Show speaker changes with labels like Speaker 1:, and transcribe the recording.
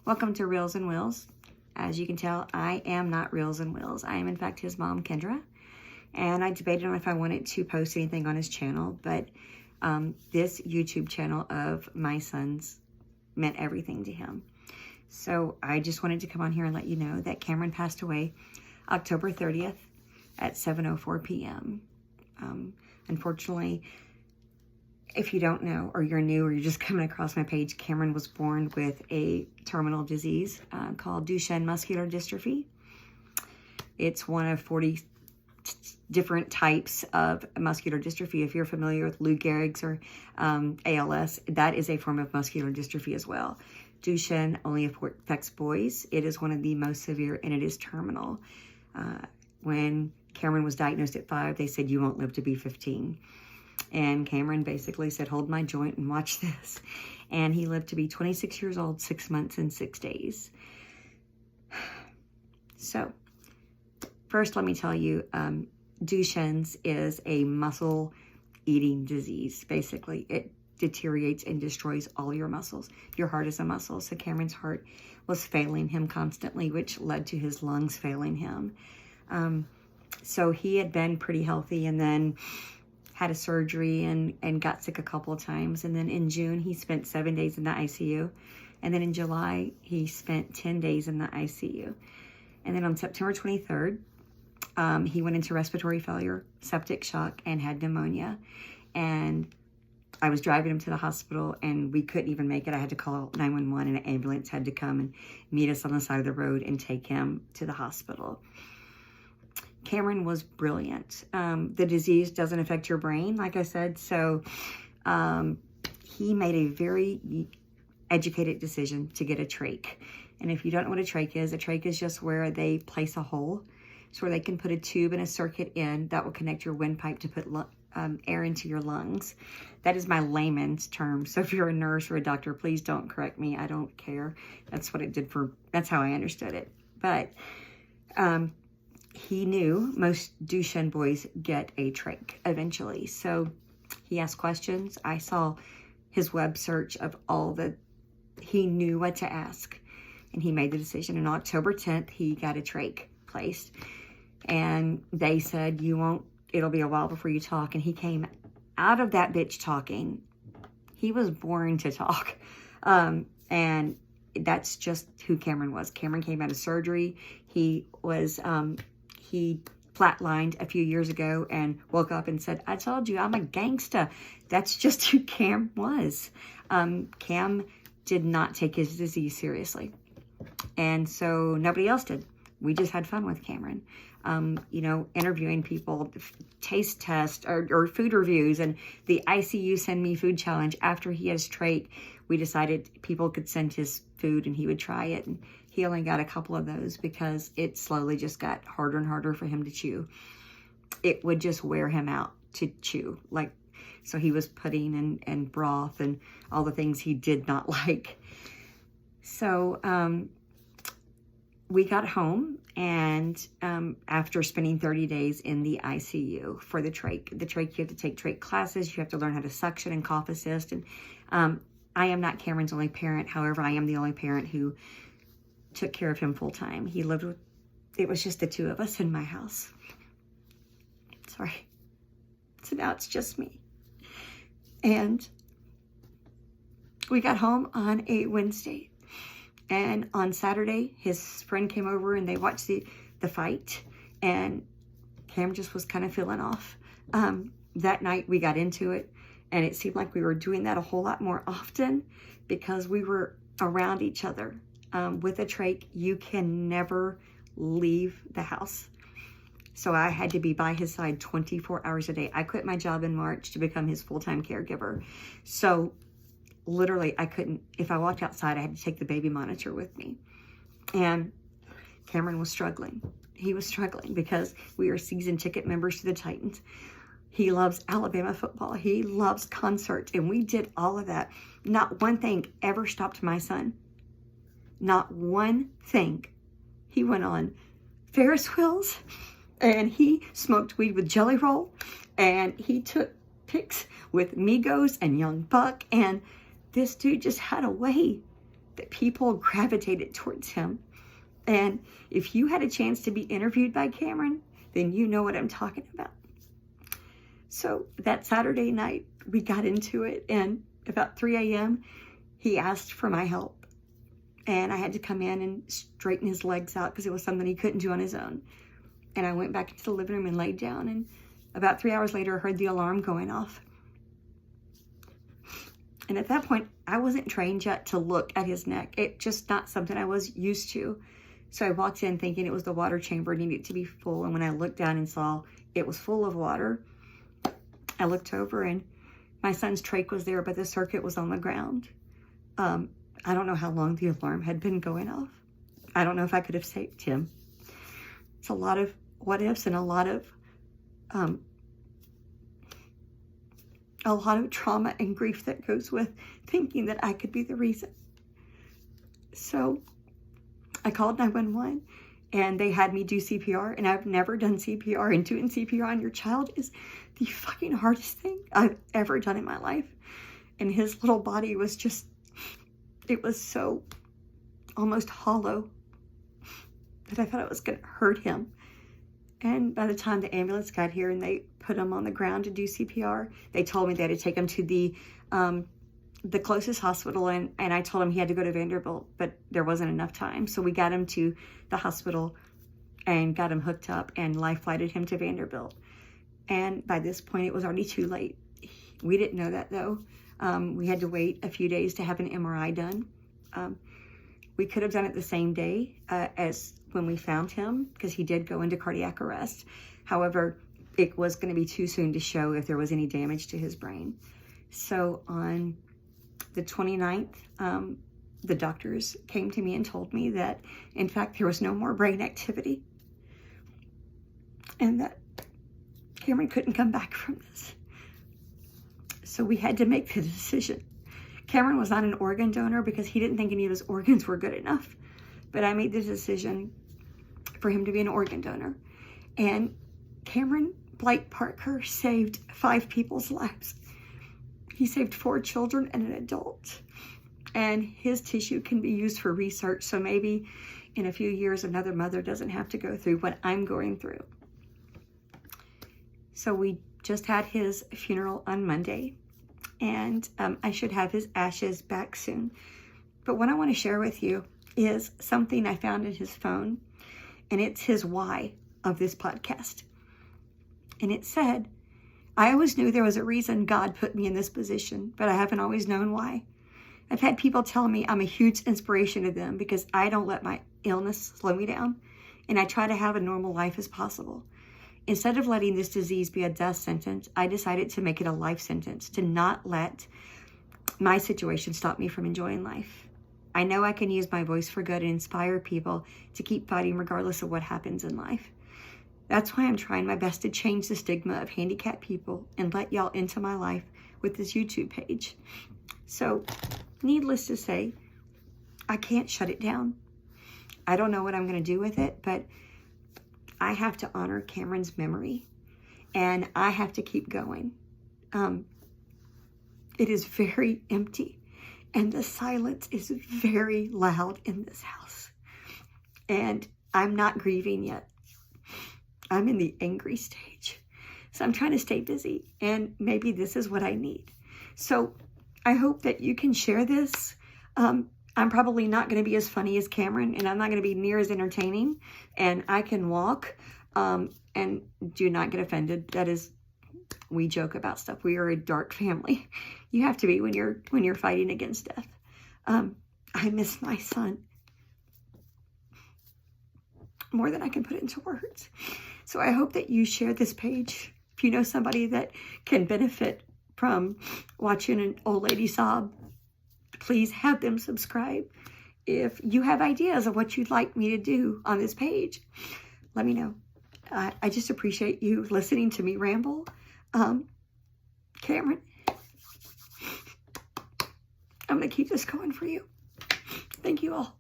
Speaker 1: Welcome to Reels and Wheels. As you can tell, I am not Reels and Wheels. I am, in fact, his mom, Kendra. And I debated on if I wanted to post anything on his channel, but this YouTube channel of my son's meant everything to him. So I just wanted to come on here and let you know that Cameron passed away October 30th at 7:04 p.m. Unfortunately, if you don't know, or you're new, or you're just coming across my page, Cameron was born with a terminal disease called Duchenne muscular dystrophy. It's one of 40 different types of muscular dystrophy. If you're familiar with Lou Gehrig's or ALS, that is a form of muscular dystrophy as well. Duchenne only affects boys. It is one of the most severe, and it is terminal. When Cameron was diagnosed at 5, they said, "You won't live to be 15. And Cameron basically said, "Hold my joint and watch this." And he lived to be 26 years old, 6 months and 6 days. So, first let me tell you, Duchenne's is a muscle-eating disease. Basically, it deteriorates and destroys all your muscles. Your heart is a muscle, so Cameron's heart was failing him constantly, which led to his lungs failing him. So he had been pretty healthy, and then had a surgery and got sick a couple of times. And then in June, he spent 7 days in the ICU. And then in July, he spent 10 days in the ICU. And then on September 23rd, he went into respiratory failure, septic shock, and had pneumonia. And I was driving him to the hospital, and we couldn't even make it. I had to call 911, and an ambulance had to come and meet us on the side of the road and take him to the hospital. Cameron was brilliant. The disease doesn't affect your brain, like I said, so he made a very educated decision to get a trach. And if you don't know what a trach is just where they place a hole. It's where they can put a tube and a circuit in that will connect your windpipe to put air into your lungs. That is my layman's term. So if you're a nurse or a doctor, please don't correct me. I don't care. That's what it did that's how I understood it. But he knew most Duchenne boys get a trach eventually. So he asked questions. I saw his web search of he knew what to ask. And he made the decision. On October 10th, he got a trach placed. And they said, it'll be a while before you talk. And he came out of that bitch talking. He was born to talk. And that's just who Cameron was. Cameron came out of surgery. He flatlined a few years ago and woke up and said, "I told you, I'm a gangsta." That's just who Cam was. Cam did not take his disease seriously. And so nobody else did. We just had fun with Cameron. Interviewing people, taste tests or food reviews, and the ICU Send Me Food Challenge. After he has trach, we decided people could send his food and he would try it. And he only got a couple of those because it slowly just got harder and harder for him to chew. It would just wear him out to chew. So he was pudding and broth and all the things he did not like. So we got home, and after spending 30 days in the ICU for the trach, you have to take trach classes. You have to learn how to suction and cough assist. And I am not Cameron's only parent. However, I am the only parent who took care of him full time. It was just the two of us in my house. Sorry. So now it's just me. And we got home on a Wednesday. And on Saturday, his friend came over and they watched the fight. And Cam just was kind of feeling off. That night we got into it. And it seemed like we were doing that a whole lot more often because we were around each other. With a trach, you can never leave the house. So I had to be by his side 24 hours a day. I quit my job in March to become his full-time caregiver. So literally, I couldn't, if I walked outside, I had to take the baby monitor with me. And Cameron was struggling. He was struggling because we are season ticket members to the Titans. He loves Alabama football. He loves concerts. And we did all of that. Not one thing ever stopped my son. Not one thing. He went on Ferris wheels, and he smoked weed with Jelly Roll, and he took pics with Migos and Young Buck, and this dude just had a way that people gravitated towards him. And if you had a chance to be interviewed by Cameron, then you know what I'm talking about. So that Saturday night, we got into it, and about 3 a.m., he asked for my help. And I had to come in and straighten his legs out because it was something he couldn't do on his own. And I went back into the living room and laid down, and about 3 hours later, I heard the alarm going off. And at that point, I wasn't trained yet to look at his neck. It's just not something I was used to. So I walked in thinking it was the water chamber, needed to be full. And when I looked down and saw it was full of water, I looked over and my son's trach was there, but the circuit was on the ground. I don't know how long the alarm had been going off. I don't know if I could have saved him. It's a lot of what ifs and a lot of trauma and grief that goes with thinking that I could be the reason. So I called 911 and they had me do CPR, and I've never done CPR, and doing CPR on your child is the fucking hardest thing I've ever done in my life. And his little body was just, it was so almost hollow that I thought it was going to hurt him. And by the time the ambulance got here and they put him on the ground to do CPR, they told me they had to take him to the closest hospital, and I told him he had to go to Vanderbilt, but there wasn't enough time. So we got him to the hospital and got him hooked up and life flighted him to Vanderbilt. And by this point, it was already too late. We didn't know that though. We had to wait a few days to have an MRI done. We could have done it the same day as when we found him, because he did go into cardiac arrest. However, it was going to be too soon to show if there was any damage to his brain. So on the 29th, the doctors came to me and told me that, in fact, there was no more brain activity and that Cameron couldn't come back from this. So we had to make the decision. Cameron was not an organ donor because he didn't think any of his organs were good enough. But I made the decision for him to be an organ donor. And Cameron Blake Parker saved 5 people's lives. He saved 4 children and an adult. And his tissue can be used for research. So maybe in a few years, another mother doesn't have to go through what I'm going through. So we just had his funeral on Monday. And I should have his ashes back soon. But what I want to share with you is something I found in his phone. And it's his why of this podcast. And it said, I always knew there was a reason God put me in this position, but I haven't always known why. I've had people tell me I'm a huge inspiration to them because I don't let my illness slow me down, and I try to have a normal life as possible. Instead of letting this disease be a death sentence, I decided to make it a life sentence, to not let my situation stop me from enjoying life. I know I can use my voice for good and inspire people to keep fighting regardless of what happens in life. That's why I'm trying my best to change the stigma of handicapped people and let y'all into my life with this YouTube page. So, needless to say, I can't shut it down. I don't know what I'm going to do with it, but I have to honor Cameron's memory, and I have to keep going. It is very empty, and the silence is very loud in this house. And I'm not grieving yet. I'm in the angry stage. So I'm trying to stay busy, and maybe this is what I need. So I hope that you can share this. I'm probably not going to be as funny as Cameron, and I'm not going to be near as entertaining, and I can walk, and do not get offended. That is, we joke about stuff. We are a dark family. You have to be when you're fighting against death. I miss my son more than I can put into words. So I hope that you share this page. If you know somebody that can benefit from watching an old lady sob, please have them subscribe. If you have ideas of what you'd like me to do on this page, let me know. I just appreciate you listening to me ramble. Cameron, I'm going to keep this going for you. Thank you all.